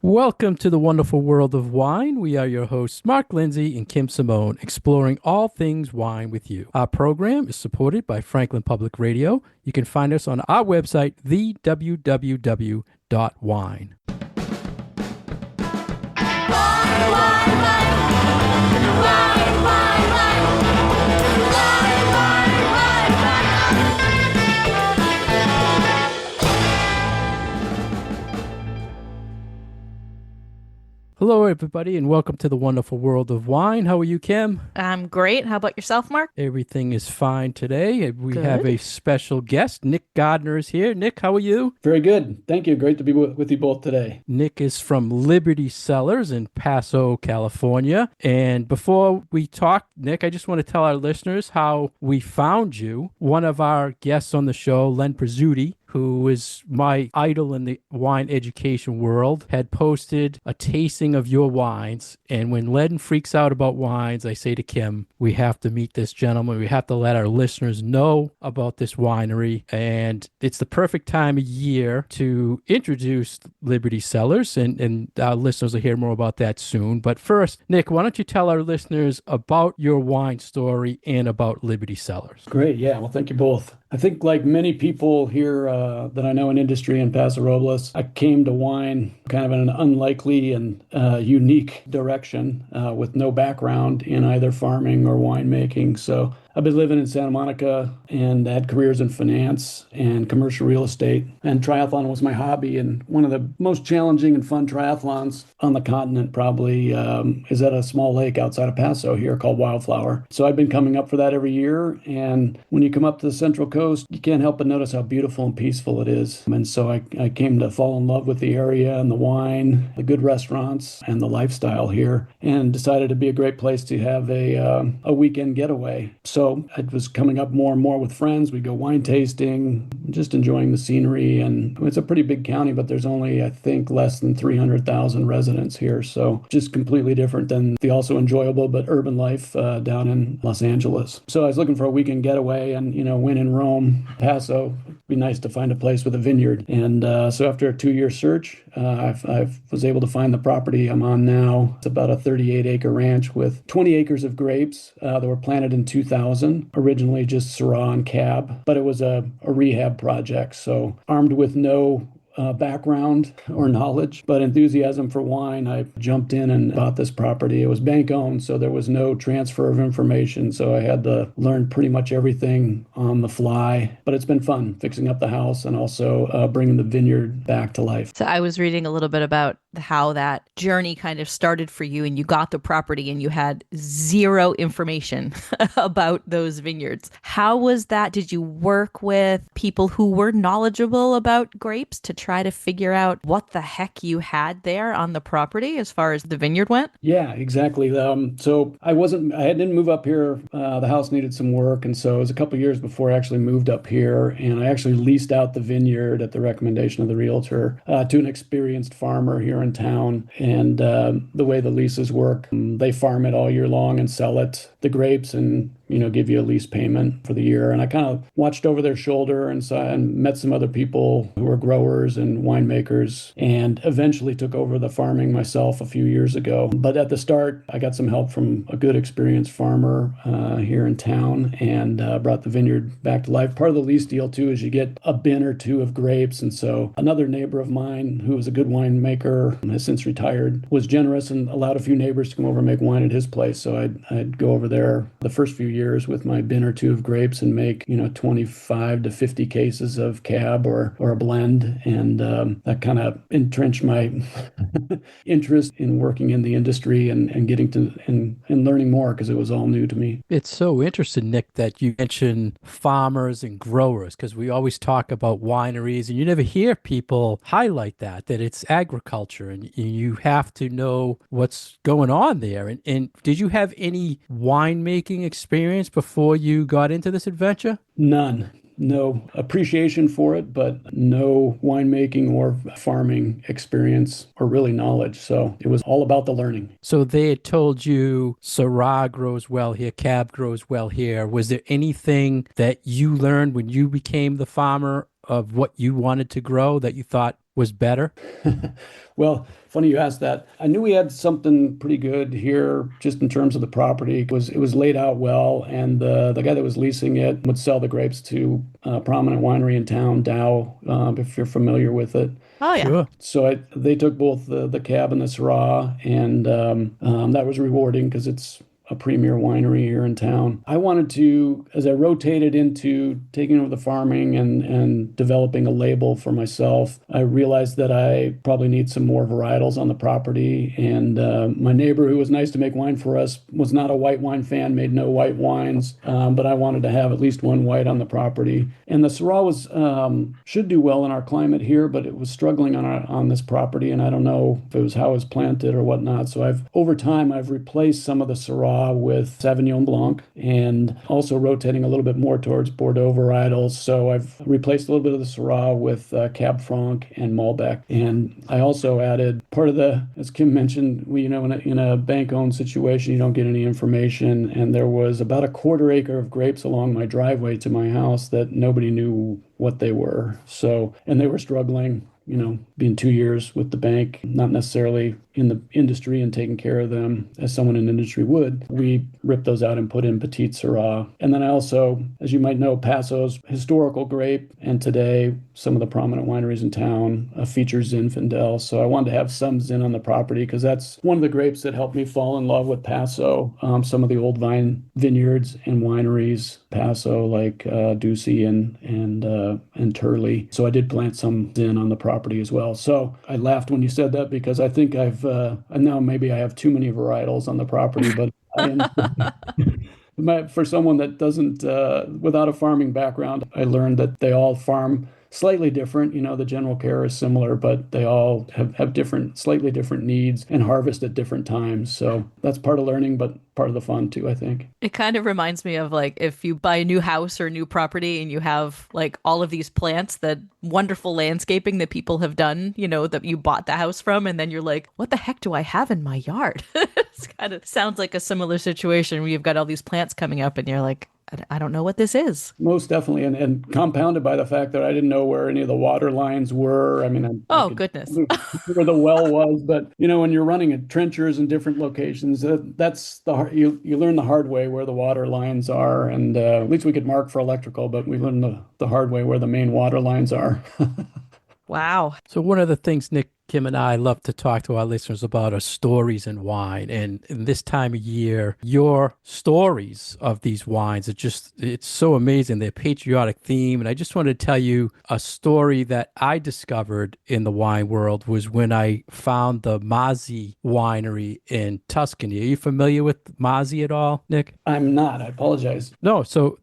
Welcome to the wonderful world of wine. We are your hosts, Mark Lenzi and Kim Simone, exploring all things wine with you. Our program is supported by Franklin Public Radio. You can find us on our website, thewww.wine. Hello, everybody, and welcome to the wonderful world of wine. How are you, Kim? I'm great. How about yourself, Mark? Everything is fine today. We have Good. a special guest. Nick Gardner is here. Nick, how are you? Very good. Thank you. Great to be with you both today. Nick is from Liberty Cellars in Paso, California. And before we talk, Nick, I just want to tell our listeners how we found you. One of our guests on the show, Len Prezzuti, who is my idol in the wine education world, had posted a tasting of your wines. And when Len freaks out about wines, I say to Kim, we have to meet this gentleman. We have to let our listeners know about this winery. And it's the perfect time of year to introduce Liberty Cellars. And our listeners will hear more about that soon. But first, Nick, why don't you tell our listeners about your wine story and about Liberty Cellars? Great. Yeah. Well, thank you both. I think, like many people here that I know in industry in Paso Robles, I came to wine kind of in an unlikely and unique direction with no background in either farming or winemaking. So I've been living in Santa Monica and had careers in finance and commercial real estate. And triathlon was my hobby. And one of the most challenging and fun triathlons on the continent probably is at a small lake outside of Paso here called Wildflower. So I've been coming up for that every year. And when you come up to the Central Coast, you can't help but notice how beautiful and peaceful it is. And so I came to fall in love with the area and the wine, the good restaurants, and the lifestyle here, and decided it'd be a great place to have a weekend getaway. So I was coming up more and more with friends. We go wine tasting, just enjoying the scenery. And it's a pretty big county, but there's only, I think, less than 300,000 residents here. So just completely different than the also enjoyable but urban life down in Los Angeles. So I was looking for a weekend getaway, and, when in Rome, Paso, it'd be nice to find a place with a vineyard. And so after a 2-year search, I was able to find the property I'm on now. It's about a 38-acre ranch with 20 acres of grapes that were planted in 2000, originally just Syrah and Cab, but it was a rehab project. So armed with no background or knowledge, but enthusiasm for wine, I jumped in and bought this property. It was bank owned, so there was no transfer of information. So I had to learn pretty much everything on the fly. But it's been fun fixing up the house and also bringing the vineyard back to life. So I was reading a little bit about how that journey kind of started for you, and you got the property and you had zero information about those vineyards. How was that? Did you work with people who were knowledgeable about grapes to try to figure out what the heck you had there on the property as far as the vineyard went? Yeah, exactly. So I didn't move up here. The house needed some work. And so it was a couple of years before I actually moved up here. And I actually leased out the vineyard at the recommendation of the realtor to an experienced farmer here in town. And the way the leases work, they farm it all year long and sell it, the grapes, and give you a lease payment for the year. And I kind of watched over their shoulder and met some other people who were growers and winemakers, and eventually took over the farming myself a few years ago. But at the start, I got some help from a good experienced farmer here in town, and brought the vineyard back to life. Part of the lease deal too is you get a bin or two of grapes. And so another neighbor of mine who was a good winemaker and has since retired was generous and allowed a few neighbors to come over and make wine at his place. So I'd go over there the first few years with my bin or two of grapes and make 25 to 50 cases of cab or a blend. And that kind of entrenched my interest in working in the industry and getting to and learning more, because it was all new to me. It's so interesting, Nick, that you mention farmers and growers, because we always talk about wineries and you never hear people highlight that it's agriculture and you have to know what's going on there. And did you have any winemaking experience before you got into this adventure? None. No appreciation for it, but no winemaking or farming experience or really knowledge. So it was all about the learning. So they had told you Syrah grows well here, Cab grows well here. Was there anything that you learned when you became the farmer of what you wanted to grow that you thought was better? Well, funny you asked that. I knew we had something pretty good here just in terms of the property. It was laid out well, and the guy that was leasing it would sell the grapes to a prominent winery in town, Dow, if you're familiar with it. Oh yeah. Sure. So they took both the Cab and the Syrah, and that was rewarding because it's a premier winery here in town. I wanted to, as I rotated into taking over the farming and developing a label for myself, I realized that I probably need some more varietals on the property. And my neighbor, who was nice to make wine for us, was not a white wine fan, made no white wines, but I wanted to have at least one white on the property. And the Syrah was should do well in our climate here, but it was struggling on this property, and I don't know if it was how it was planted or whatnot. So over time I've replaced some of the Syrah with Sauvignon Blanc and also rotating a little bit more towards Bordeaux varietals. So I've replaced a little bit of the Syrah with Cab Franc and Malbec. And I also added part of as Kim mentioned, in a bank-owned situation, you don't get any information. And there was about a quarter acre of grapes along my driveway to my house that nobody knew what they were. So, and they were struggling, being 2 years with the bank, not necessarily in the industry and taking care of them as someone in industry would. We ripped those out and put in Petite Syrah. And then I also, as you might know, Passo's historical grape, and today some of the prominent wineries in town feature Zinfandel. So I wanted to have some Zin on the property because that's one of the grapes that helped me fall in love with Paso. Some of the old vine vineyards and wineries, Paso, like Ducey and Turley. So I did plant some Zin on the property as well. So I laughed when you said that because I think and now maybe I have too many varietals on the property, but for someone that doesn't, without a farming background, I learned that they all farm slightly different. The general care is similar, but they all have slightly different needs and harvest at different times. So that's part of learning, but part of the fun too, I think. It kind of reminds me of like if you buy a new house or new property and you have like all of these plants, that wonderful landscaping that people have done, that you bought the house from, and then you're like, what the heck do I have in my yard? It kind of sounds like a similar situation where you've got all these plants coming up and you're like, I don't know what this is. Most definitely, and compounded by the fact that I didn't know where any of the water lines were. I mean, I Oh, could goodness. where the well was, but when you're running at trenchers in different locations, that's you learn the hard way where the water lines are, and at least we could mark for electrical, but we learned the hard way where the main water lines are. Wow. So one of the things Nick, Kim, and I love to talk to our listeners about are stories in wine. And in this time of year, your stories of these wines it's so amazing. They're patriotic theme. And I just wanted to tell you a story that I discovered in the wine world was when I found the Mazzi winery in Tuscany. Are you familiar with Mazzi at all, Nick? I'm not. I apologize. No. So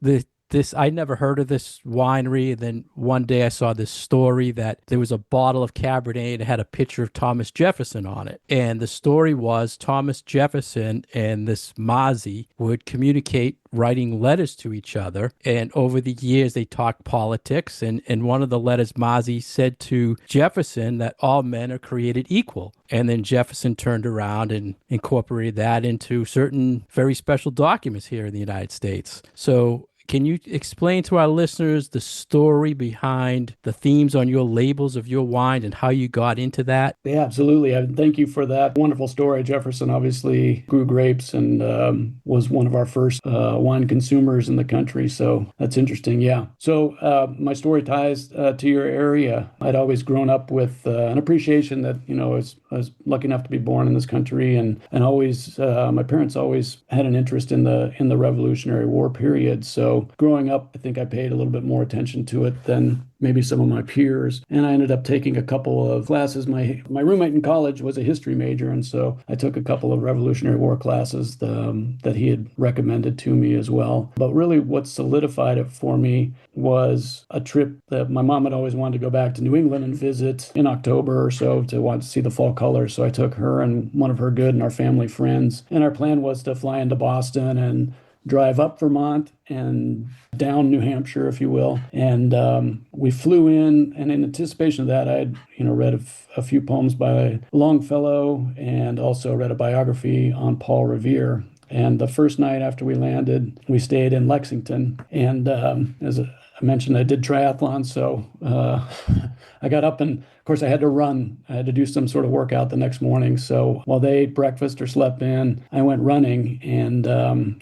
I never heard of this winery. And then one day I saw this story that there was a bottle of Cabernet and it had a picture of Thomas Jefferson on it. And the story was Thomas Jefferson and this Mazzi would communicate writing letters to each other. And over the years, they talked politics. And in one of the letters, Mazzi said to Jefferson that all men are created equal. And then Jefferson turned around and incorporated that into certain very special documents here in the United States. So can you explain to our listeners the story behind the themes on your labels of your wine and how you got into that? Yeah, absolutely. Thank you for that wonderful story. Jefferson obviously grew grapes and was one of our first wine consumers in the country. So that's interesting. Yeah. So my story ties to your area. I'd always grown up with an appreciation that, I was lucky enough to be born in this country, and always my parents always had an interest in the Revolutionary War period. So growing up, I think I paid a little bit more attention to it than maybe some of my peers. And I ended up taking a couple of classes. My roommate in college was a history major, and so I took a couple of Revolutionary War classes that he had recommended to me as well. But really what solidified it for me was a trip that my mom had always wanted to go back to New England and visit in October or so to want to see the fall colors. So I took her and one of her good and our family friends. And our plan was to fly into Boston and drive up Vermont and down New Hampshire, if you will. And we flew in, and in anticipation of that, I'd read a few poems by Longfellow and also read a biography on Paul Revere. And the first night after we landed, we stayed in Lexington. And as I mentioned, I did triathlon, so I got up and, of course, I had to run. I had to do some sort of workout the next morning. So while they ate breakfast or slept in, I went running, and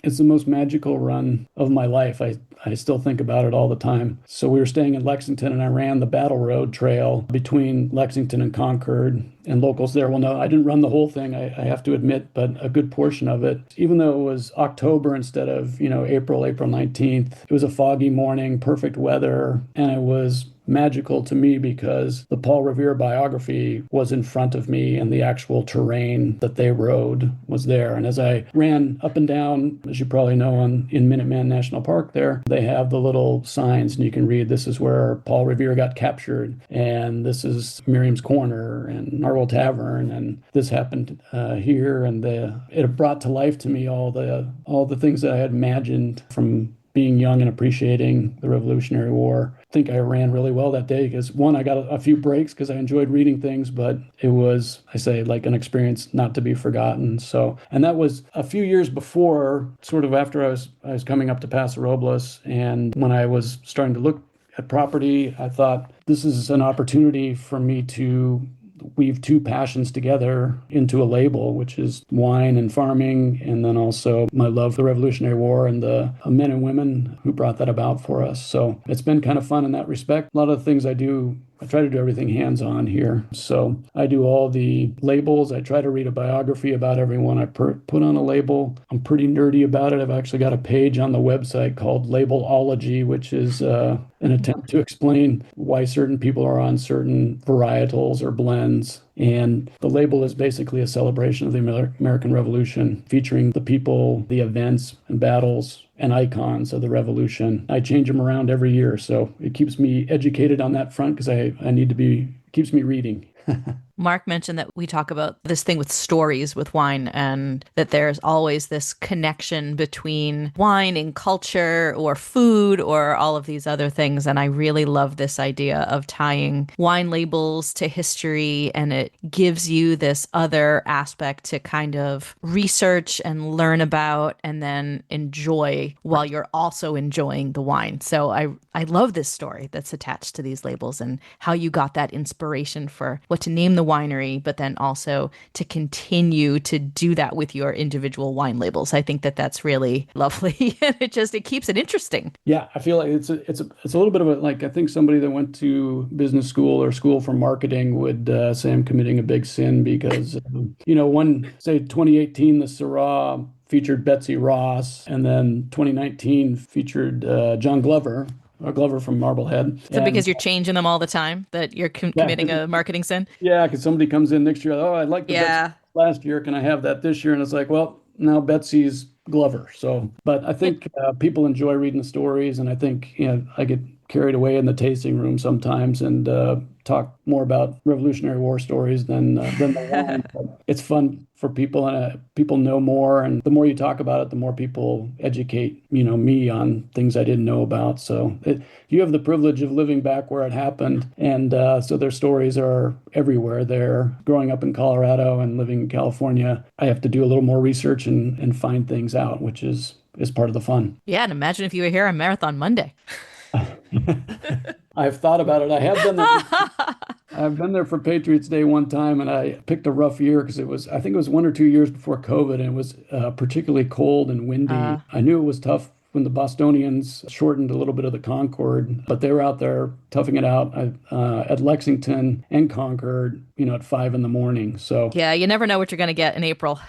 it's the most magical run of my life. I still think about it all the time. So we were staying in Lexington, and I ran the Battle Road Trail between Lexington and Concord. And locals there will know I didn't run the whole thing, I have to admit, but a good portion of it. Even though it was October instead of, April 19th, it was a foggy morning, perfect weather, and it was magical to me because the Paul Revere biography was in front of me and the actual terrain that they rode was there. And as I ran up and down, as you probably know, in Minuteman National Park there, they have the little signs and you can read, this is where Paul Revere got captured, and this is Miriam's Corner and Narwhal Tavern, and this happened here. And it brought to life to me all the things that I had imagined from being young and appreciating the Revolutionary War. I think I ran really well that day because, one, I got a few breaks because I enjoyed reading things, but it was, I say, like an experience not to be forgotten. So, and that was a few years before, sort of after I was coming up to Paso Robles, and when I was starting to look at property, I thought this is an opportunity for me to weave two passions together into a label, which is wine and farming, and then also my love for the Revolutionary War and the men and women who brought that about for us. So it's been kind of fun in that respect. A lot of the things I try to do everything hands-on here. So I do all the labels. I try to read a biography about everyone I put on a label. I'm pretty nerdy about it. I've actually got a page on the website called Labelology, which is an attempt to explain why certain people are on certain varietals or blends. And the label is basically a celebration of the American Revolution, featuring the people, the events and battles and icons of the Revolution. I change them around every year, so it keeps me educated on that front because keeps me reading. Mark mentioned that we talk about this thing with stories with wine, and that there's always this connection between wine and culture or food or all of these other things. And I really love this idea of tying wine labels to history, and it gives you this other aspect to kind of research and learn about and then enjoy while you're also enjoying the wine. So I love this story that's attached to these labels and how you got that inspiration for what to name the winery, but then also to continue to do that with your individual wine labels. I think that that's really lovely, and it keeps it interesting. Yeah, I feel like it's a little bit of a, like, I think somebody that went to business school or school for marketing would say I'm committing a big sin because one, say 2018, the Syrah featured Betsy Ross, and then 2019 featured John Glover. Glover from Marblehead. So because you're changing them all the time, that you're committing a marketing sin? Yeah, because somebody comes in next year, oh, I liked the Betsy last year. Can I have that this year? And it's like, well, now Betsy's Glover. So, but I think people enjoy reading the stories, and I think I get carried away in the tasting room sometimes and talk more about Revolutionary War stories than the wine. But it's fun for people, and people know more. And the more you talk about it, the more people educate me on things I didn't know about. So you have the privilege of living back where it happened, and so their stories are everywhere. There, growing up in Colorado and living in California, I have to do a little more research and find things out, which is part of the fun. Yeah, and imagine if you were here on Marathon Monday. I've thought about it. I have been there. I've been there for Patriots Day one time, and I picked a rough year because I think it was 1 or 2 years before COVID, and it was particularly cold and windy. I knew it was tough when the Bostonians shortened a little bit of the Concord, but they were out there toughing it out at Lexington and Concord, at 5 a.m. So yeah, you never know what you're going to get in April.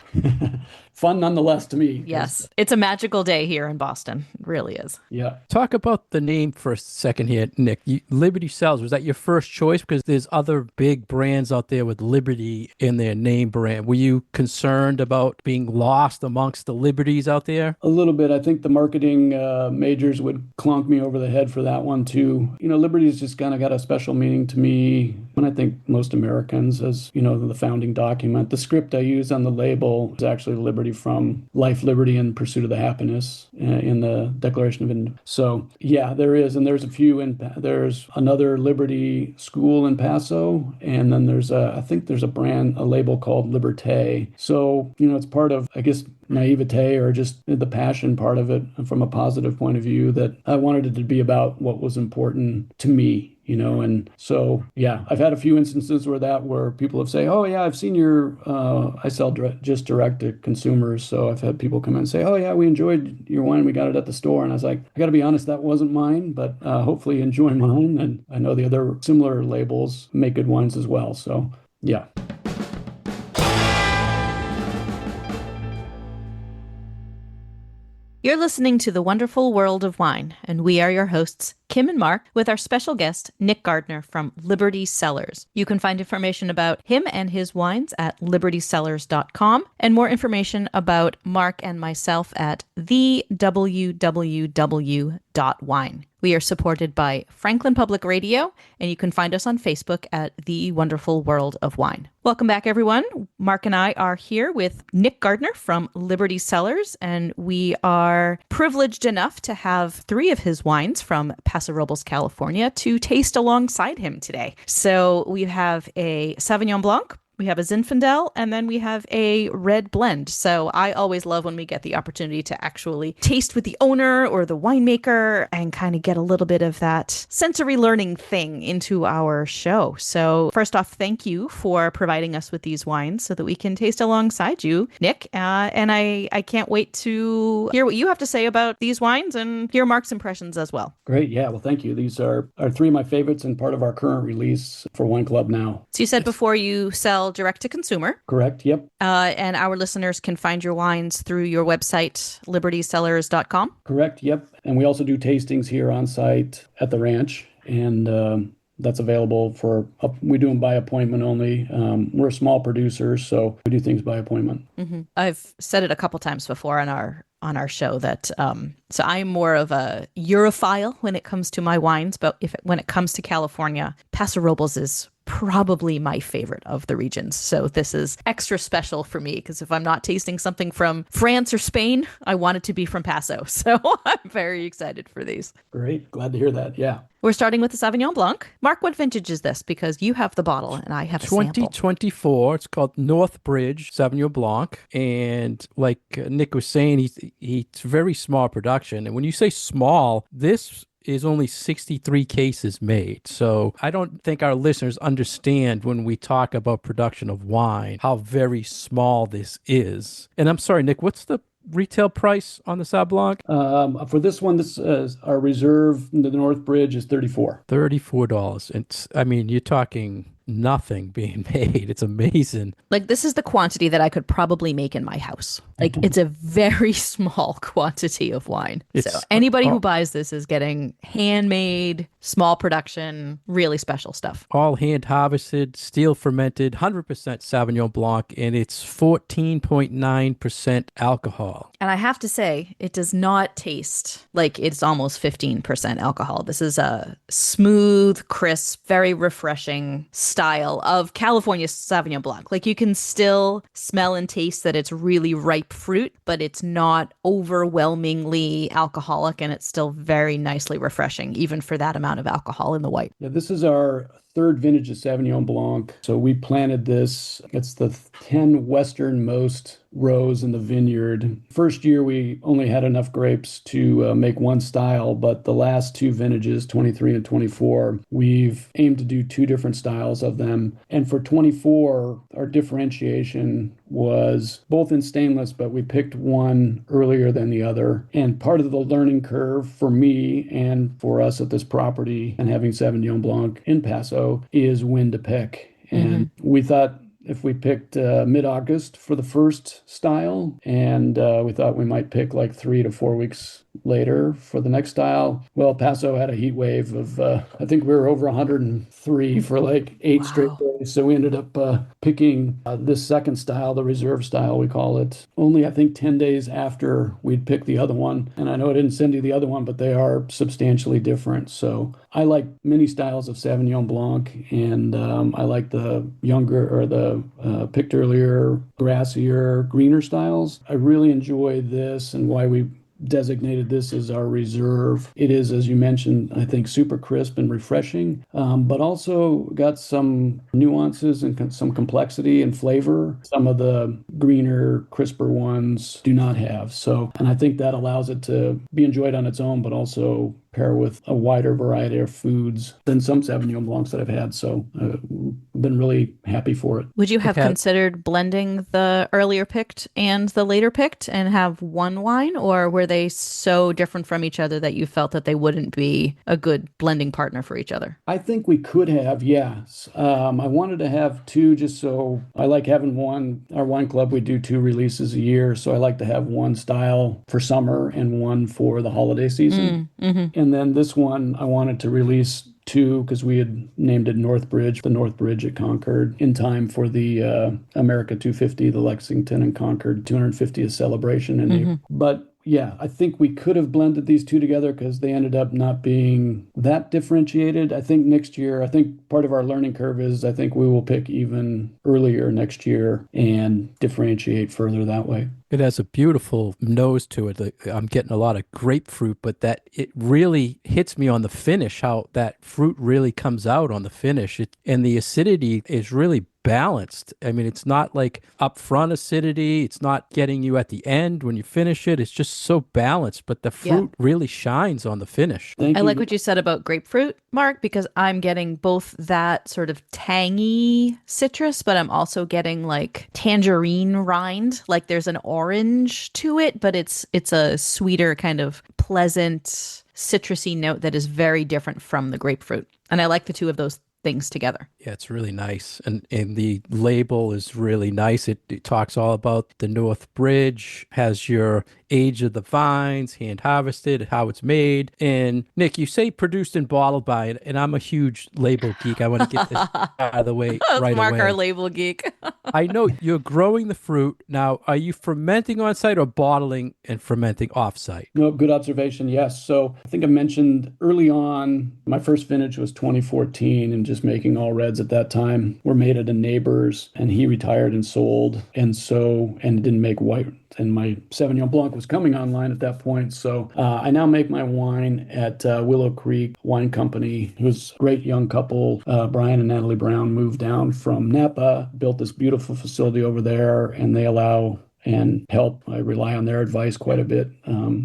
Fun nonetheless to me. Yes, it's a magical day here in Boston. It really is. Yeah. Talk about the name for a second here, Nick. Liberty Cellars, was that your first choice? Because there's other big brands out there with Liberty in their name brand. Were you concerned about being lost amongst the Liberties out there? A little bit. I think the marketing majors would clonk me over the head for that one too. Liberty's just kind of got a special meaning to me, and I think most Americans, as the founding document. The script I use on the label is actually Liberty from Life, Liberty, and Pursuit of the Happiness in the Declaration of Independence. So yeah, there is, and there's a few there's another Liberty school in Paso, and then I think there's a label called Liberté. So it's part of, I guess, naivete or just the passion part of it from a positive point of view, that I wanted it to be about what was important to me, and so, yeah, I've had a few instances where people have said, oh, yeah, I've seen I sell just direct to consumers. So I've had people come in and say, oh, yeah, we enjoyed your wine. We got it at the store. And I was like, I got to be honest, that wasn't mine, but hopefully you enjoy mine. And I know the other similar labels make good wines as well. So, yeah. You're listening to The Wonderful World of Wine, and we are your hosts, Kim and Mark, with our special guest, Nick Gardner from Liberty Cellars. You can find information about him and his wines at libertycellars.com, and more information about Mark and myself at thewww.wine. We are supported by Franklin Public Radio, and you can find us on Facebook at The Wonderful World of Wine. Welcome back, everyone. Mark and I are here with Nick Gardner from Liberty Cellars, and we are privileged enough to have 3 of his wines from Paso Robles, California, to taste alongside him today. So we have a Sauvignon Blanc, we have a Zinfandel, and then we have a red blend. So I always love when we get the opportunity to actually taste with the owner or the winemaker and kind of get a little bit of that sensory learning thing into our show. So first off, thank you for providing us with these wines so that we can taste alongside you, Nick. And I can't wait to hear what you have to say about these wines and hear Mark's impressions as well. Great. Yeah. Well, thank you. These are 3 of my favorites and part of our current release for Wine Club now. So you said before you sell direct to consumer. Correct. Yep. And our listeners can find your wines through your website, libertycellars.com. Correct. Yep. And we also do tastings here on site at the ranch. And that's available we do them by appointment only. We're a small producer, so we do things by appointment. Mm-hmm. I've said it a couple times before on our show that so I'm more of a Europhile when it comes to my wines, but when it comes to California, Paso Robles is probably my favorite of the regions. So this is extra special for me because if I'm not tasting something from France or Spain, I want it to be from Paso. So I'm very excited for these. Great. Glad to hear that. Yeah. We're starting with the Sauvignon Blanc. Mark, what vintage is this? Because you have the bottle and I have a sample. 2024. It's called North Bridge Sauvignon Blanc. And like Nick was saying, it's very small production. And when you say small, this is only 63 cases made. So I don't think our listeners understand when we talk about production of wine, how very small this is. And I'm sorry, Nick, what's the retail price on the Sauv Blanc? For this one, our reserve, the North Bridge, is $34. $34. You're talking nothing being made. It's amazing. Like, this is the quantity that I could probably make in my house. Like, it's a very small quantity of wine. So anybody who buys this is getting handmade, small production, really special stuff. All hand harvested, steel fermented, 100% Sauvignon Blanc, and it's 14.9% alcohol. And I have to say, it does not taste like it's almost 15% alcohol. This is a smooth, crisp, very refreshing style of California Sauvignon Blanc. Like, you can still smell and taste that it's really ripe fruit, but it's not overwhelmingly alcoholic, and it's still very nicely refreshing, even for that amount of alcohol in the white. Yeah, this is our 3rd vintage of Sauvignon Blanc. So we planted this. It's the 10 westernmost rows in the vineyard. First year, we only had enough grapes to make one style, but the last 2 vintages, 23 and 24, we've aimed to do 2 different styles of them. And for 24, our differentiation was both in stainless, but we picked one earlier than the other. And part of the learning curve for me and for us at this property and having Sauvignon Blanc in Paso is when to pick. And we thought if we picked mid-August for the first style, and we thought we might pick like 3 to 4 weeks later for the next style. Well, Paso had a heat wave of, I think we were over 103 for like 8 straight days. So we ended up picking this second style, the reserve style, we call it, only I think 10 days after we'd picked the other one. And I know I didn't send you the other one, but they are substantially different. So I like many styles of Sauvignon Blanc, and I like the younger or the picked earlier, grassier, greener styles. I really enjoy this, and why we designated this as our reserve. It is, as you mentioned, I think super crisp and refreshing, but also got some nuances and some complexity and flavor. Some of the greener, crisper ones do not have. So, and I think that allows it to be enjoyed on its own, but also pair with a wider variety of foods than some Sauvignon Blancs that I've had. So been really happy for it. Would you have Okay. considered blending the earlier picked and the later picked and have one wine, or were they so different from each other that you felt that they wouldn't be a good blending partner for each other? I think we could have, yes. I wanted to have two just so I like having one. Our wine club, we do two releases a year. So I like to have one style for summer and one for the holiday season. And then this one, I wanted to release two because we had named it Northbridge, the North Bridge at Concord, in time for the America 250, the Lexington and Concord 250th celebration in April. But yeah, I think we could have blended these two together because they ended up not being that differentiated. I think next year, I think part of our learning curve is I think we will pick even earlier next year and differentiate further that way. It has a beautiful nose to it. I'm getting a lot of grapefruit, but that it really hits me on the finish, how that fruit really comes out on the finish. And the acidity is really balanced. I mean, it's not like upfront acidity. It's not getting you at the end when you finish it. It's just so balanced, but the Yeah. fruit really shines on the finish. Thank I you. like what you said about grapefruit, Mark, because I'm getting both that sort of tangy citrus, but I'm also getting like tangerine rind. Like there's an orange to it, but it's a sweeter kind of pleasant citrusy note that is very different from the grapefruit. And I like the two of those things together. Yeah, it's really nice. And the label is really nice. It talks all about the North Bridge, has your age of the vines, hand harvested, how it's made. And Nick, you say produced and bottled by it, and I'm a huge label geek. I want to get this out of the way Let's right Mark our away. label geek. I know you're growing the fruit. Now, are you fermenting on site or bottling and fermenting off site? No, good observation. Yes. So I think I mentioned early on, my first vintage was 2014 and just making all reds at that time. Were made at a neighbor's and he retired and sold. And didn't make white. And my Sauvignon Blanc was coming online at that point. So I now make my wine at Willow Creek Wine Company, who's a great young couple. Brian and Natalie Brown moved down from Napa, built this beautiful facility over there, and they allow and help. I rely on their advice quite a bit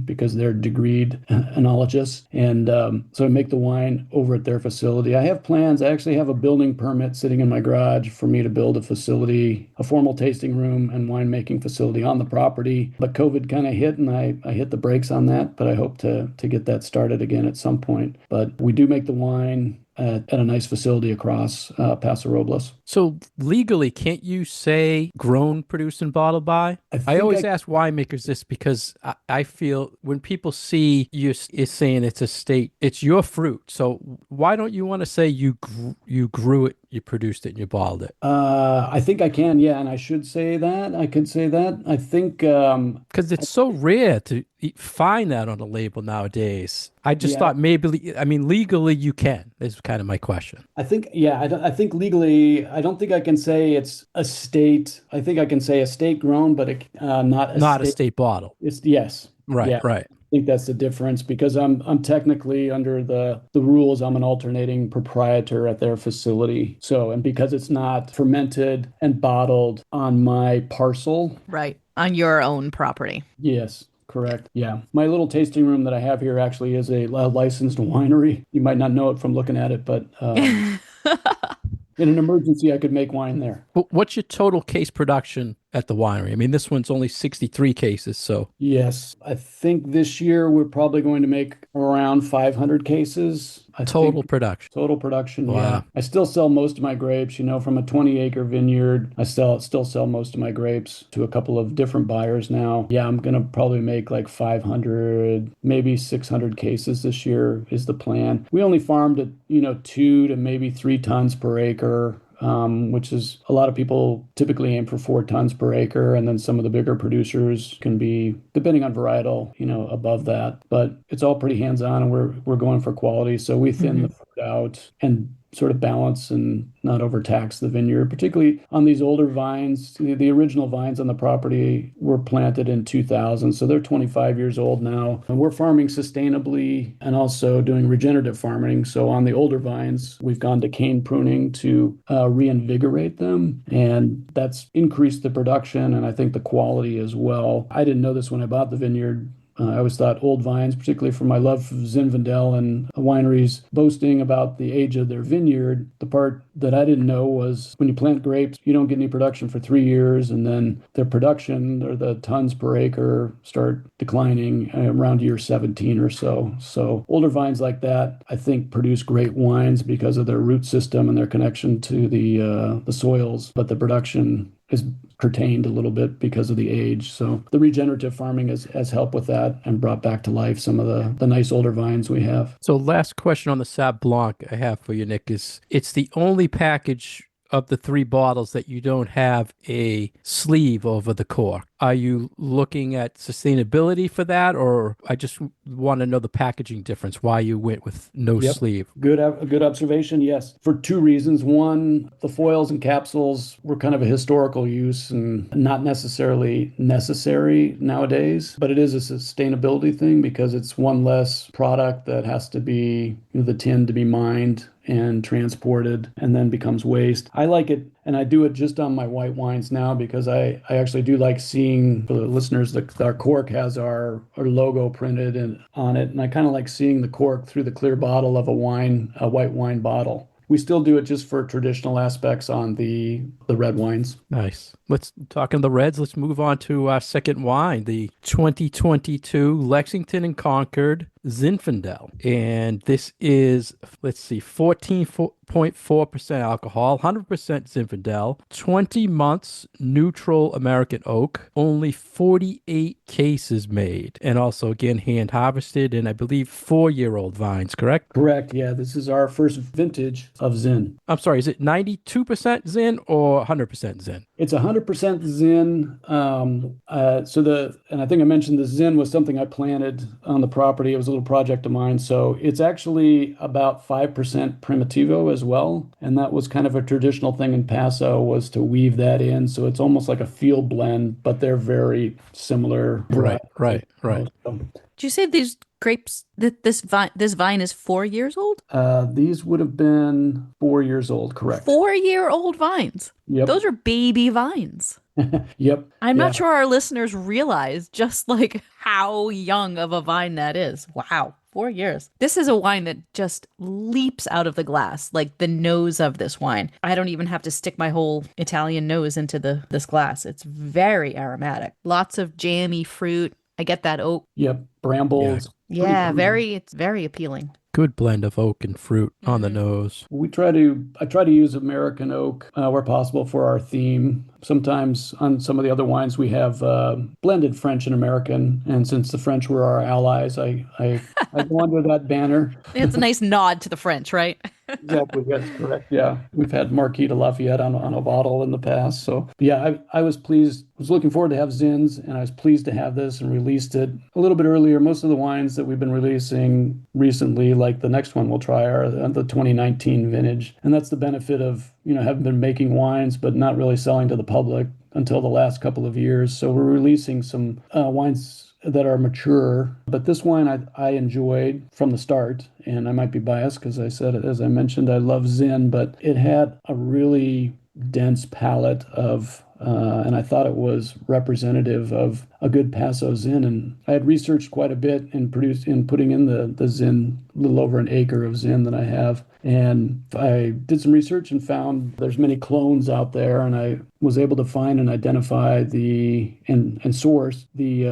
because they're degreed enologists. And so I make the wine over at their facility. I have plans. I actually have a building permit sitting in my garage for me to build a facility, a formal tasting room and winemaking facility on the property. But COVID kind of hit and I hit the brakes on that, but I hope to get that started again at some point. But we do make the wine at a nice facility across Paso Robles. So legally, can't you say grown, produced, and bottled by? I I think always ask winemakers this because I feel when people see you is saying it's a state, it's your fruit. So why don't you want to say you grew it, you produced it, and you bottled it? I think I can, yeah, and I should say that. I could say that. I think, Because it's so rare to find that on a label nowadays. I just yeah, thought maybe, I mean, legally you can, is kind of my question. I think, yeah, I think legally, I don't think I can say it's a state. I think I can say a state grown, but not a Not a state. state bottle. It's yes, Right, yeah. right. I think that's the difference because I'm technically under the rules. I'm an alternating proprietor at their facility. So, and because it's not fermented and bottled on my parcel, Right. On your own property. yes, correct. Yeah. My little tasting room that I have here actually is a licensed winery. You might not know it from looking at it, but in an emergency, I could make wine there. What's your total case production at the winery? I mean, this one's only 63 cases, so Yes. I think this year we're probably going to make around 500 cases. I total think production. total production, yeah. Wow. I still sell most of my grapes, from a 20-acre vineyard. I still sell most of my grapes to a couple of different buyers now. Yeah, I'm gonna probably make like 500, maybe 600 cases this year is the plan. We only farmed at, 2 to maybe 3 tons per acre. Which is a lot of people typically aim for 4 tons per acre, and then some of the bigger producers can be, depending on varietal, above that. But it's all pretty hands-on, and we're going for quality. So we thin the fruit out and sort of balance and not overtax the vineyard, particularly on these older vines. The original vines on the property were planted in 2000, so they're 25 years old now. And we're farming sustainably and also doing regenerative farming. So on the older vines, we've gone to cane pruning to reinvigorate them, and that's increased the production and I think the quality as well. I didn't know this when I bought the vineyard. I always thought old vines, particularly for my love of Zinfandel and wineries boasting about the age of their vineyard. The part that I didn't know was when you plant grapes, you don't get any production for 3 years, and then their production or the tons per acre start declining around year 17 or so. So older vines like that, I think, produce great wines because of their root system and their connection to the soils, but the production is curtailed a little bit because of the age. So the regenerative farming has helped with that and brought back to life some of the nice older vines we have. So last question on the Sauv Blanc I have for you, Nick, is it's the only package of the three bottles that you don't have a sleeve over the cork. Are you looking at sustainability for that, or I just want to know the packaging difference, why you went with no Yep. sleeve? Good observation. Yes, for two reasons. One, the foils and capsules were kind of a historical use and not necessarily necessary nowadays, but it is a sustainability thing because it's one less product that has to be, the tin to be mined and transported and then becomes waste. I like it, and I do it just on my white wines now because I actually do like seeing, for the listeners, our cork has our logo printed on it, and I kind of like seeing the cork through the clear bottle of a white wine bottle. We still do it just for traditional aspects on the red wines. Nice. Let's talk on the reds. Let's move on to our second wine, the 2022 Lexington and Concord Zinfandel. And this is, let's see, 14.4% alcohol, 100% Zinfandel, 20 months neutral American oak, only 48 cases made. And also, again, hand harvested and I believe 4-year-old vines, correct? Correct. Yeah, this is our first vintage of Zin. I'm sorry, is it 92% Zin or 100% Zin? It's 100% Zin. And I think I mentioned the Zin was something I planted on the property. It was a little project of mine. So it's actually about 5% Primitivo as well. And that was kind of a traditional thing in Paso, was to weave that in. So it's almost like a field blend, but they're very similar. Right. Did you say these grapes, that this vine is 4 years old? These would have been 4 years old, correct? 4-year-old vines. Yep. Those are baby vines. Yep. I'm not sure our listeners realize just like how young of a vine that is. Wow. 4 years. This is a wine that just leaps out of the glass, like the nose of this wine. I don't even have to stick my whole Italian nose into this glass. It's very aromatic. Lots of jammy fruit. I get that oak. Yep. Brambles. Yeah, it's very appealing. Good blend of oak and fruit on the nose. I try to use American oak where possible for our theme. Sometimes on some of the other wines we have blended French and American, and since the French were our allies, I go under that banner. It's a nice nod to the French, right? Exactly. Yes, correct. Yeah, we've had Marquis de Lafayette on a bottle in the past. So yeah, I was pleased. I was looking forward to have Zins, and I was pleased to have this and released it a little bit earlier. Most of the wines that we've been releasing recently, like the next one we'll try, are the 2019 vintage, and that's the benefit of having been making wines but not really selling to the public until the last couple of years. So we're releasing some wines that are mature, but this wine I enjoyed from the start, and I might be biased because as I mentioned, I love Zin, but it had a really dense palate of and I thought it was representative of a good Paso Zin. And I had researched quite a bit in putting in the Zin, a little over an acre of Zin that I have. And I did some research and found there's many clones out there, and I was able to find and identify and source the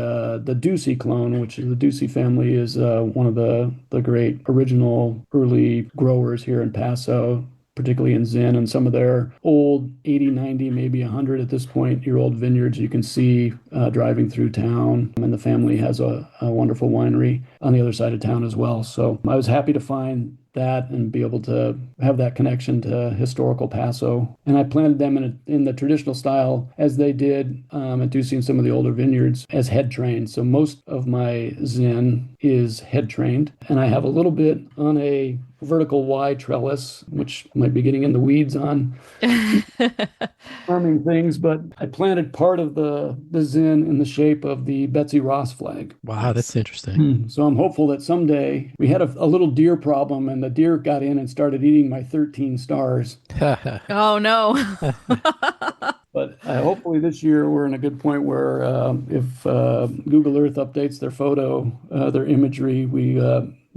Ducey clone, which the Ducey family is one of the great original early growers here in Paso, particularly in Zin, and some of their old 80, 90, maybe 100 at this point year old vineyards you can see driving through town. And the family has a wonderful winery on the other side of town as well. So I was happy to find that and be able to have that connection to historical Paso. And I planted them in the traditional style as they did at Ducey and some of the older vineyards as head trained. So most of my Zin is head trained, and I have a little bit on a vertical Y trellis, which might be getting in the weeds on farming things, but I planted part of the Zin in the shape of the Betsy Ross flag. Wow, that's Nice. interesting. So I'm hopeful that someday we had a little deer problem, and the deer got in and started eating my 13 stars. Oh no. But hopefully this year we're in a good point where if Google Earth updates their their imagery, we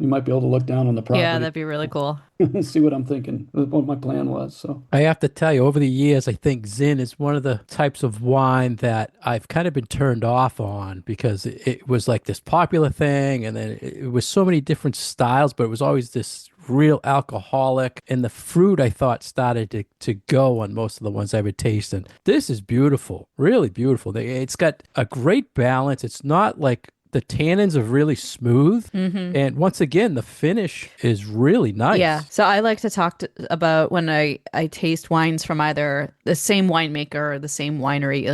might be able to look down on the Yeah, property that'd be really cool. and see what I'm thinking, what my plan was. So I have to tell you, over the years, I think Zin is one of the types of wine that I've kind of been turned off on because it was like this popular thing, and then it was so many different styles, but it was always this real alcoholic, and the fruit I thought started to go on most of the ones I've been tasting. This is beautiful, really beautiful. It's got a great balance. It's not like the tannins are really smooth. And once again, the finish is really nice. Yeah. So I like to talk about when I taste wines from either the same winemaker or the same winery,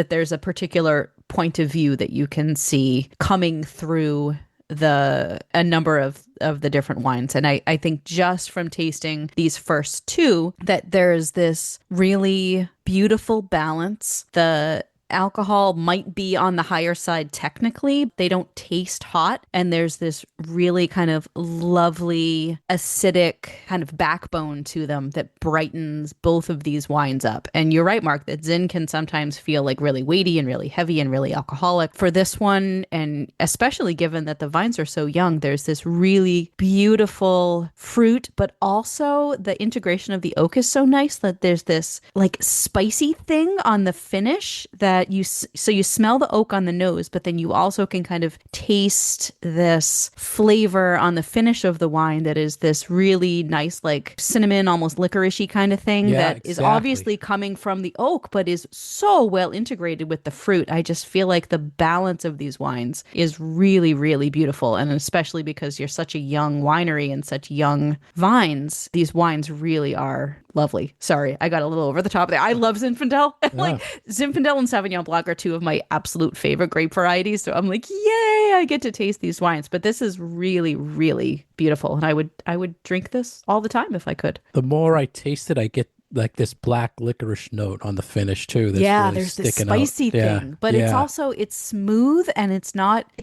there's a particular point of view that you can see coming through a number of the different wines. And I think just from tasting these first two that there's this really beautiful balance. The alcohol might be on the higher side technically. They don't taste hot. And there's this really kind of lovely acidic kind of backbone to them that brightens both of these wines up. And you're right, Mark, that Zin can sometimes feel like really weighty and really heavy and really alcoholic. For this one, and especially given that the vines are so young, there's this really beautiful fruit, but also the integration of the oak is so nice that there's this like spicy thing on the finish that you smell the oak on the nose, but then you also can kind of taste this flavor on the finish of the wine that is this really nice, like cinnamon, almost licoricey kind of thing that is obviously coming from the oak, but is so well integrated with the fruit. I just feel like the balance of these wines is really, really beautiful. And especially because you're such a young winery and such young vines, these wines really are lovely. Sorry, I got a little over the top there. I love Zinfandel. Like Zinfandel and Sauvignon Blanc are two of my absolute favorite grape varieties. So I'm like, yay, I get to taste these wines. But this is really, really beautiful. And I would drink this all the time if I could. The more I taste it, I get like this black licorice note on the finish too. That's really there's this sticking spicy out. Yeah, thing, but it's smooth and it's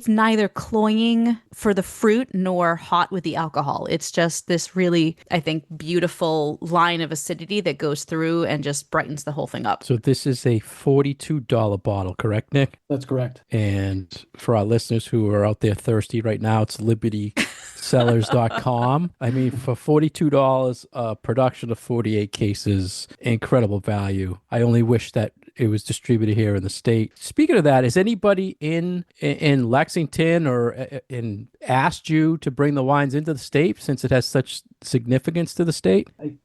neither cloying for the fruit nor hot with the alcohol. It's just this really, I think, beautiful line of acidity that goes through and just brightens the whole thing up. So this is a $42 bottle, correct, Nick? that's correct. And for our listeners who are out there thirsty right now, it's libertycellars.com. I mean, for $42, a production of 48 cases, incredible value. I only wish that it was distributed here in the state. Speaking of that, is anybody in Lexington or asked you to bring the wines into the state since it has such significance to the state? I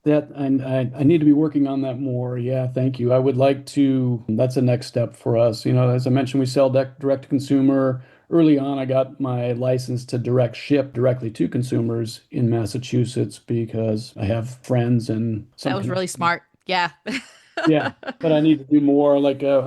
need to be working on that more. Yeah, thank you. I would like to. That's a next step for us. As I mentioned, we sell direct to consumer. Early on, I got my license to direct ship directly to consumers in Massachusetts because I have friends and that was really smart. Yeah. Yeah, but I need to do more. Like I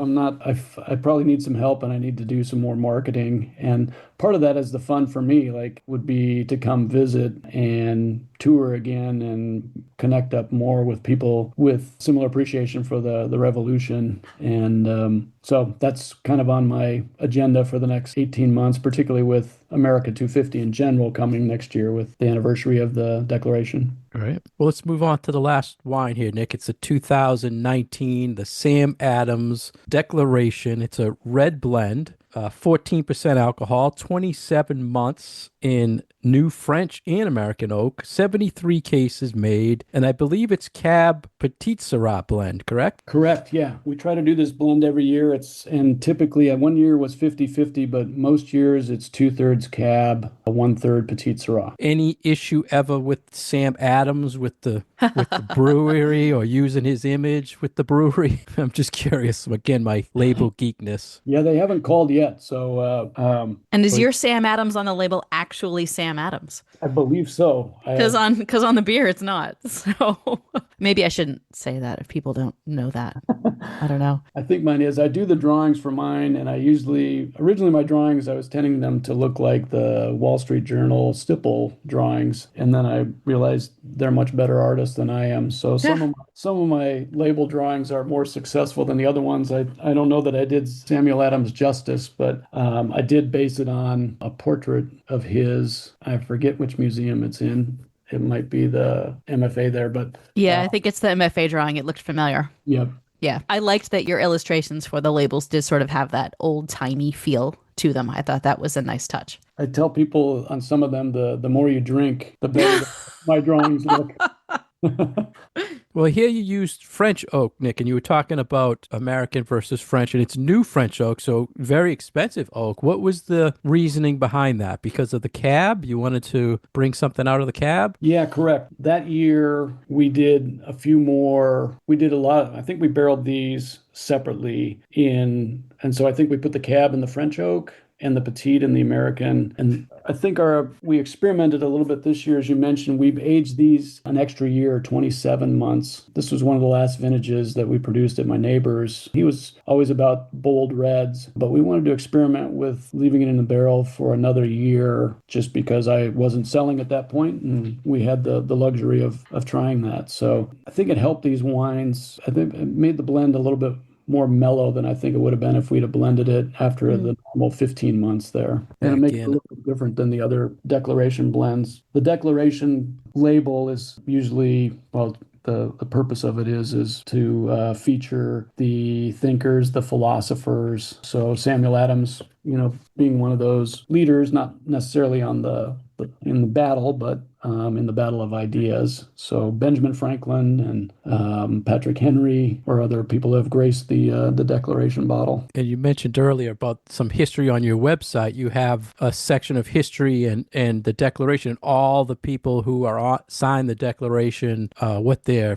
probably need some help, and I need to do some more marketing. And part of that is the fun for me, like would be to come visit and tour again and connect up more with people with similar appreciation for the revolution. And so that's kind of on my agenda for the next 18 months, particularly with America 250 in general coming next year with the anniversary of the Declaration. All right. Well, let's move on to the last wine here, Nick. It's a 2019, the Sam Adams Declaration. It's a red blend, 14% alcohol, 27 months in new French and American oak, 73 cases made, and I believe it's Cab Petit Syrah blend, correct? Correct, yeah. We try to do this blend every year. And typically one year was 50-50, but most years it's 2/3 Cab, 1/3 Petit Syrah. Any issue ever with Sam Adams with the brewery or using his image with the brewery? I'm just curious. Again, my label geekness. Yeah, they haven't called yet. So, and is your Sam Adams on the label actually Sam Adams? I believe so. Because on the beer it's not. So maybe I shouldn't say that if people don't know that. I don't know. I think mine is. I do the drawings for mine, and originally my drawings, I was tending them to look like the Wall Street Journal stipple drawings, and then I realized they're much better artists than I am. So Yeah. some of my label drawings are more successful than the other ones. I don't know that I did Samuel Adams justice, but I did base it on a portrait of his. I forget which museum it's in. It might be the MFA there, but Yeah, I think it's the MFA drawing. It looked familiar. yeah. Yeah. I liked that your illustrations for the labels did sort of have that old-timey feel to them. I thought that was a nice touch. I tell people on some of them, the more you drink, the better my drawings look. Well, here you used French oak, Nick, and you were talking about American versus French, and it's new French oak, so very expensive oak. What was the reasoning behind that? Because of the cab? You wanted to bring something out of the cab? Yeah, correct. That year we did a few more. We did a lot. I think we barreled these separately and so I think we put the cab in the French oak and the petite in the American. And I think we experimented a little bit this year, as you mentioned. We've aged these an extra year, 27 months. This was one of the last vintages that we produced at my neighbor's. He was always about bold reds, but we wanted to experiment with leaving it in the barrel for another year just because I wasn't selling at that point, and we had the luxury of trying that. So I think it helped these wines. I think it made the blend a little bit more mellow than I think it would have been if we'd have blended it after the normal 15 months there. And it makes it a little bit different than the other declaration blends. The declaration label is usually, well, the purpose of it is to feature the thinkers, the philosophers. So Samuel Adams, being one of those leaders, not necessarily in the battle, but in the battle of ideas. So Benjamin Franklin and Patrick Henry or other people have graced the Declaration bottle. And you mentioned earlier about some history on your website. You have a section of history and the Declaration, and all the people who signed the Declaration, what their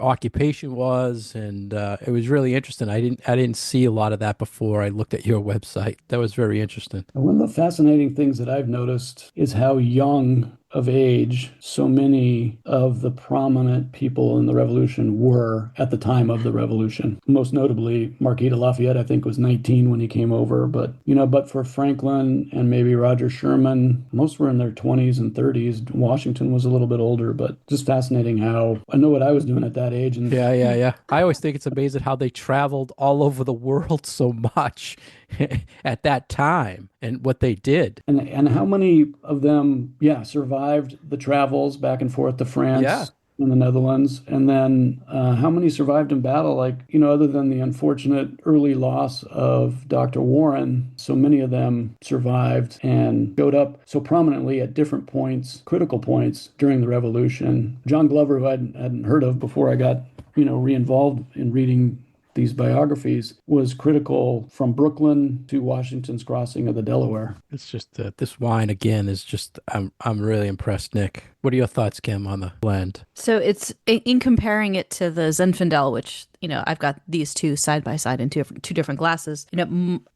occupation was, and it was really interesting. I didn't see a lot of that before I looked at your website. That was very interesting. One of the fascinating things that I've noticed is how young of age so many of the prominent people in the revolution were at the time of the revolution. Most notably, Marquis de Lafayette, I think, was 19 when he came over. But for Franklin and maybe Roger Sherman, most were in their 20s and 30s. Washington was a little bit older, but just fascinating how I know what I was doing at that age. And Yeah. I always think it's amazing how they traveled all over the world so much at that time and what they did. And how many of them, survived the travels back and forth to France and the Netherlands. And then how many survived in battle? Other than the unfortunate early loss of Dr. Warren, so many of them survived and showed up so prominently at different points, critical points during the revolution. John Glover, who I hadn't heard of before I got, re-involved in reading these biographies, was critical from Brooklyn to Washington's crossing of the Delaware. It's just this wine again is just I'm really impressed, Nick. What are your thoughts, Kim, on the blend? So it's in comparing it to the Zinfandel, which, I've got these two side by side in two different glasses,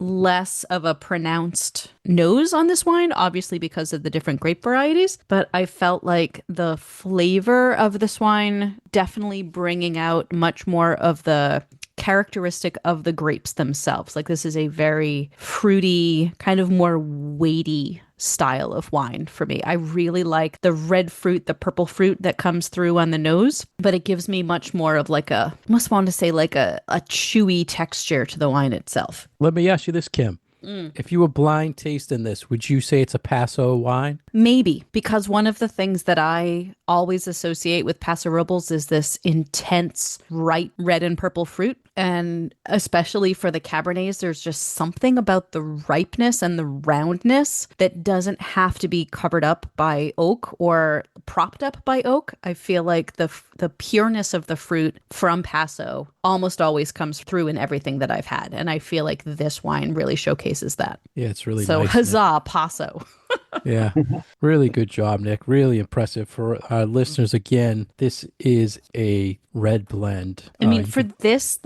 less of a pronounced nose on this wine, obviously because of the different grape varieties. But I felt like the flavor of this wine definitely bringing out much more of the characteristic of the grapes themselves. Like, this is a very fruity, kind of more weighty style of wine for me. I really like the red fruit, the purple fruit that comes through on the nose, but it gives me much more of I must want to say a chewy texture to the wine itself. Let me ask you this, Kim. If you were blind tasting this, would you say it's a Paso wine? Maybe, because one of the things that I always associate with Paso Robles is this intense, ripe red and purple fruit. And especially for the Cabernets, there's just something about the ripeness and the roundness that doesn't have to be covered up by oak or propped up by oak. I feel like the pureness of the fruit from Paso almost always comes through in everything that I've had. And I feel like this wine really showcases that. Yeah, it's really so nice. So huzzah, Paso. Yeah, really good job, Nick. Really impressive. For our listeners, again, this is a red blend. I mean, for this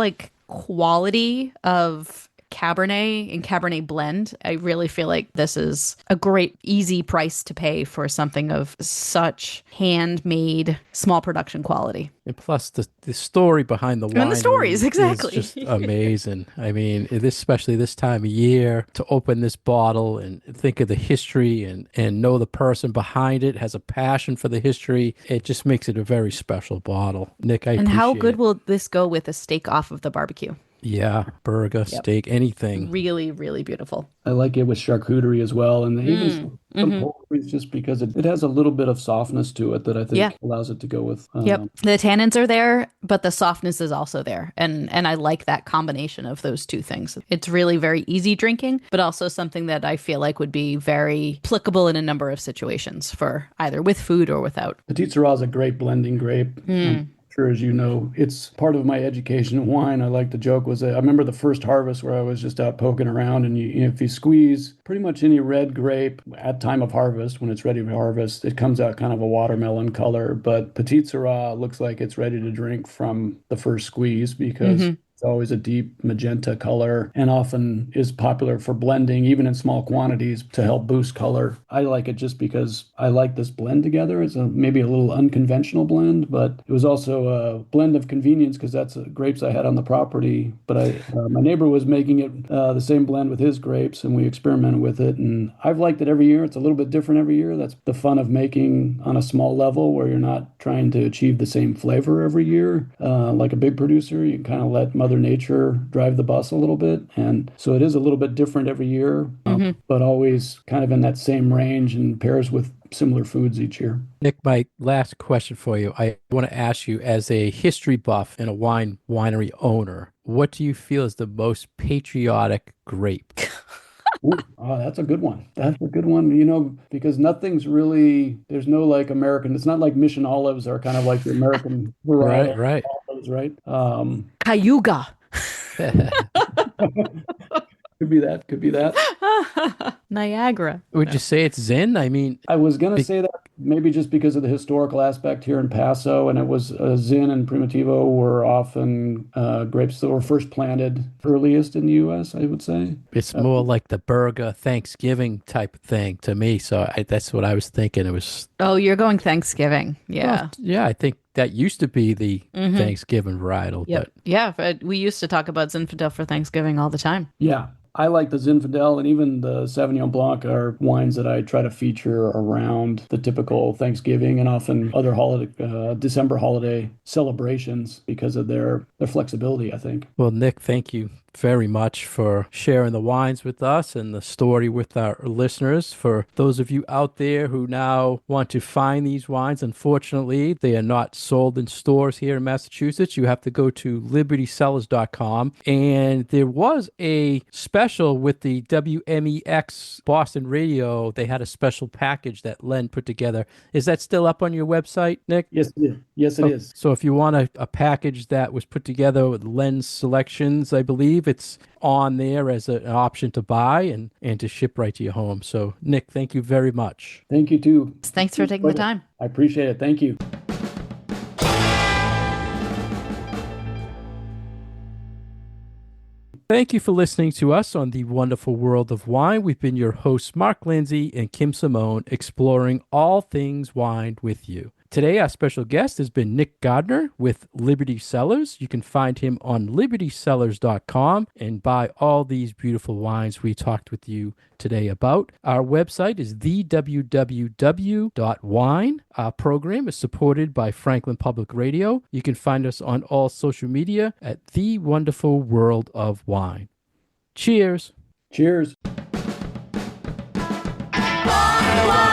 quality of Cabernet and Cabernet blend. I really feel like this is a great, easy price to pay for something of such handmade, small production quality. And plus, the story behind the And the stories, winery is exactly. just amazing. I mean, especially this time of year, to open this bottle and think of the history and know the person behind it has a passion for the history. It just makes it a very special bottle. Nick, I And how appreciate good it. will this go with a steak off of the barbecue? Yeah, burger, Yep. steak, anything. Really, really beautiful. I like it with charcuterie as well, and even some Mm-hmm. poultry, just because it has a little bit of softness to it that I Yeah. think allows it to go with. Yep. The tannins are there, but the softness is also there. And I like that combination of those two things. It's really very easy drinking, but also something that I feel like would be very applicable in a number of situations for either with food or without. Petit Syrah is a great blending grape. I'm sure, as you know, it's part of my education in wine. I like to joke was I remember the first harvest where I was just out poking around, and if you squeeze pretty much any red grape at time of harvest, when it's ready to harvest, it comes out kind of a watermelon color. But Petit Syrah looks like it's ready to drink from the first squeeze because it's always a deep magenta color and often is popular for blending, even in small quantities, to help boost color. I like it just because I like this blend together. It's maybe a little unconventional blend, but it was also a blend of convenience because that's grapes I had on the property. But my neighbor was making it the same blend with his grapes, and we experimented with it. And I've liked it every year. It's a little bit different every year. That's the fun of making on a small level where you're not trying to achieve the same flavor every year. Like a big producer, you kind of let Mother Nature drive the bus a little bit. And so it is a little bit different every year, but always kind of in that same range and pairs with similar foods each year. Nick, my last question for you. I want to ask you, as a history buff and a winery owner, what do you feel is the most patriotic grape? Ooh, that's a good one. That's a good one, because nothing's really, there's no like American, it's not like Mission olives are kind of like the American Right, varietal right. olives, right? Cayuga. Could be that, could be that. Niagara. Would you say it's Zin? I mean, I was going to say that maybe just because of the historical aspect here in Paso, and it was Zin and Primitivo were often grapes that were first planted earliest in the U.S., I would say. it's more like the burger Thanksgiving type thing to me. So that's what I was thinking. It was, Oh, you're going Thanksgiving. Yeah. well, yeah, I think that used to be the Thanksgiving varietal, Yep. but Yeah. But we used to talk about Zinfandel for Thanksgiving all the time. Yeah, I like the Zinfandel, and even the Sauvignon Blanc are wines that I try to feature around the typical Thanksgiving and often other holiday, December holiday celebrations because of their flexibility, I think. well, Nick, thank you very much for sharing the wines with us and the story with our listeners. For those of you out there who now want to find these wines, unfortunately, they are not sold in stores here in Massachusetts. You have to go to libertycellars.com. And there was a special with the WMEX Boston Radio. They had a special package that Len put together. Is that still up on your website, Nick? Yes, it is. Yes, it is. So if you want a package that was put together with Len's selections, I believe it's on there as an option to buy and to ship right to your home. So Nick, thank you very much. Thank you, too. Thanks for taking the time. I appreciate it. Thank you. Thank you for listening to us on the wonderful world of wine. We've been your hosts, Mark Lenzi and Kim Simone, exploring all things wine with you. Today, our special guest has been Nick Gardner with Liberty Cellars. You can find him on libertycellars.com and buy all these beautiful wines we talked with you today about. Our website is thewww.wine. Our program is supported by Franklin Public Radio. You can find us on all social media at The Wonderful World of Wine. Cheers. Cheers. Wine, wine.